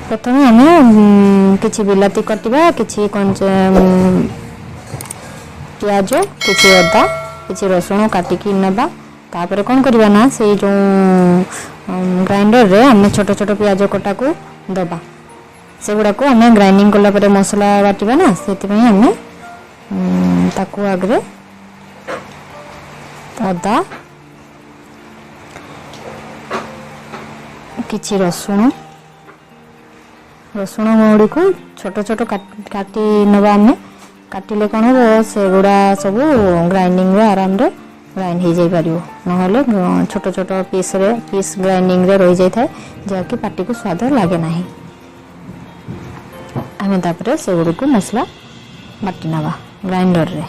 प्रथम आम किसी बिलाती कटिबा किसी पियाज किसी अदा किसी रसुण काटिकी नबा तापर कौन करवा ना से जो ग्राइंडर रे आम छोट छोट पियाज कटा को दबा से गुड़ा को आम ग्राइंडिंग कला परे मसला बाटिबा ना से आम ताकू आगरे अदा किसी रसुण रसुण गुड़ी को छोट छोट काटी नवा आम काटिले कौन हम से गुड़ा सब ग्राइंडिंग रे आराम रे ग्राइंड हो जाई पारिबो नहले छोट छोट पीस ग्राइंडिंग रे रही जाई थाए जाकि पाटी को स्वाद लागे नाही। आमे तापरे से गुड़ी को मसला बाटी नवा ग्राइंडर रे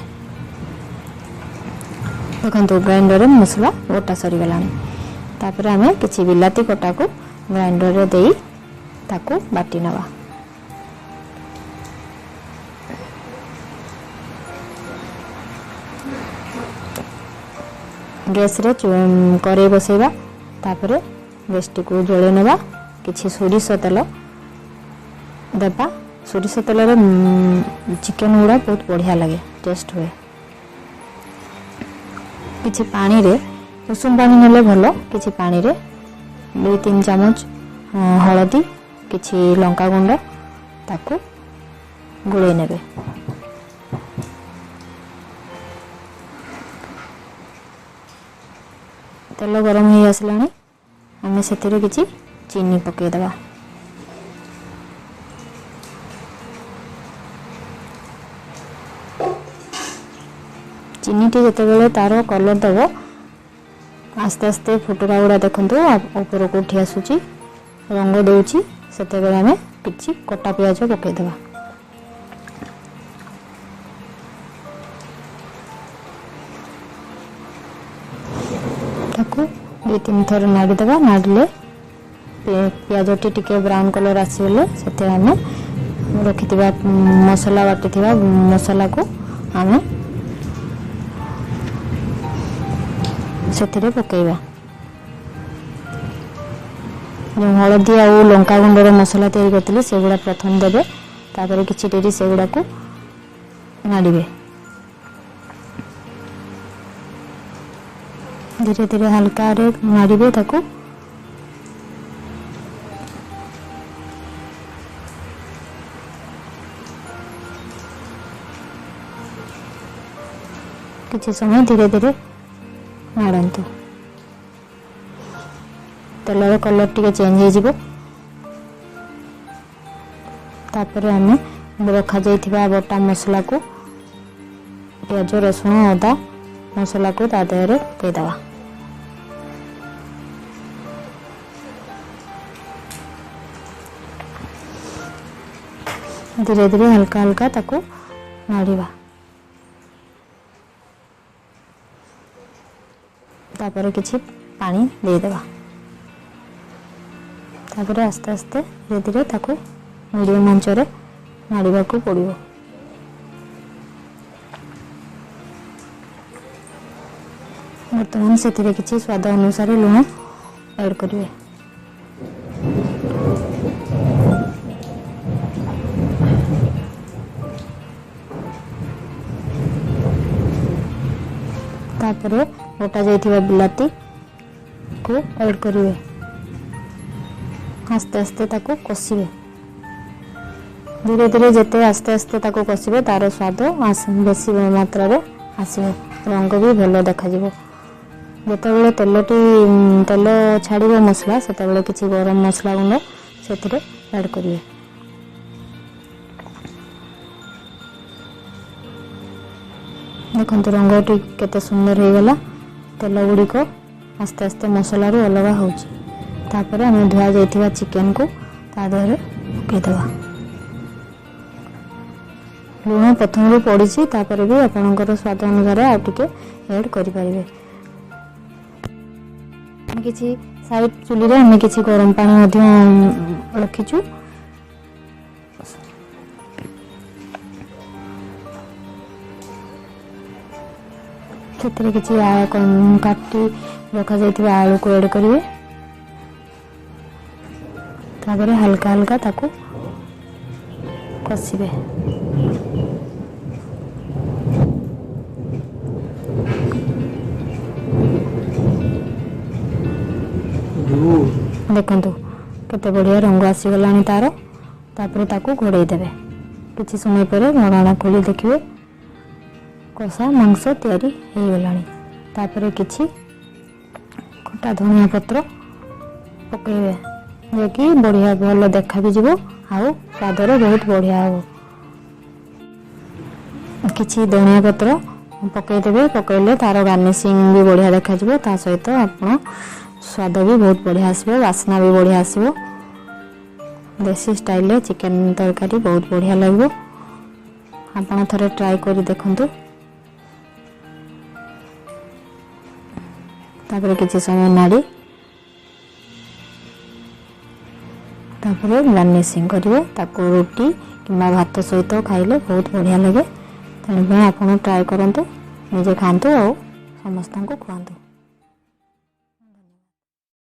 देखो ग्राइंडर रे मसला गोटा सरी गलानी तापरे आमे किछि बिलाती कटा को ग्राइंडर रे देई ताकू बाटी नवा। गैस रे कड़े बसैबा तापरे गैस को जले नवा किछि सोरिष तेल देबा सोरिष तेल रे चिकन गुड़ा बहुत बढ़िया लगे टेस्ट हुए। किछि पानी रे उषुम पानी नेले भलो किछि पानी रे 2-3 चामच हळदी किछि लंका गुंड ताकू गुळे नेबे तेल गरम हो आसलानी आम से किसी चीनी पकईदबा चीनी टी जिते तार कलर दब आस्ते आस्ते फुटुरा गुड़ा देखु ऊपर को उठी आसूची रंग दूची से आम कि कटा पियाज पकईदबा ताकू 2-3 थर नाड़ीदबा नाड़े पियाज टी ब्राउन कलर आसगले से आम रखि मसला बाटी मसला को आम से पकईबा जो हलदी आ लंका गुंडर मसला तैयारी करते से गुड़ा प्रथम देवे तापर किछि डेरी से गुड़ा को नाड़े धीरे धीरे हल्का रे नाड़े ताकू किछि समय धीरे धीरे नाड़ंतु तेलर कलर टी चेंज हो तापर आम रखा जाइथिबा बटा मसला को पियाज रसुण अदा मसला को ता देहरे पकेदबा धीरे धीरे हल्का हल्का ताकू नाड़ीबा तापर किछि पानी देदेबा तापर आस्ते आस्ते धीरे धीरे ताकू मीडियम आंच रे नाड़ीबा को पड़िबो। बर्तमान से किछि स्वाद अनुसार लुण ऐड करिवे तापर गोटा जाइथिबा बिलाती को ऐड करिवे आस्ते आस्ते ताको कषिबे धीरे धीरे जेते आस्ते आस्ते ताको कषिबे तार स्वाद बेसी मात्रा रे आसीबे रंग भी भलो देखा जिवो जेतेबेले तेल छाड़िबे मसला सेतेबेले किछि गरम मसला गुंड सेथिरे ऐड करिवे देखो रंगटी केते सुंदर हो गला तेल गुड़ी को आस्ते आस्ते मसला रू अलग होपर आम धुआ जाइथिबा चिकेन को ता देहरे पकईदबा लुण प्रथम रू पड़ी तापर भी आपणकर स्वाद अनुसार आ टिके ऐड करें किसी साइड चुली रे आम किसी गरम पानी रखीचु से किसी काटी रखा जाइथिबा आलू को ऐड करिवे तापर हल्का हल्का ताको कषिबे। देखंतु केते बढ़िया रंग आसीगलानी तार। तापर ताको घोड़े देवे। किछि समय पर ढक्कन खोली देखिए कषा मांस तैयारी हो गलानी। तापर किछि कटा धनिया पत्र पकेबे जे कि बढ़िया भल देखा भी जीवो आउ स्वादर बहुत बढ़िया हो। किछि धनिया पत्र पकईदेवे। पकईले तार गार्निशिंग भी बढ़िया देखा जीवो। ता सहित आपण स्वाद भी बहुत बढ़िया आसबो, वासना भी बढ़िया आसबो। देसी स्टाइल चिकन तरकारी बहुत बढ़िया लगो। आपण थरे ट्राई करी देखंतु। तापर किछि समय नाड़ी तापर गार्निशिंग करिवे। ताको रोटी किंबा भात सहित खाइले बहुत बढ़िया लगे। तेणु आपण ट्राई करंतु, निजे खांतु और समस्त को खुआंतु।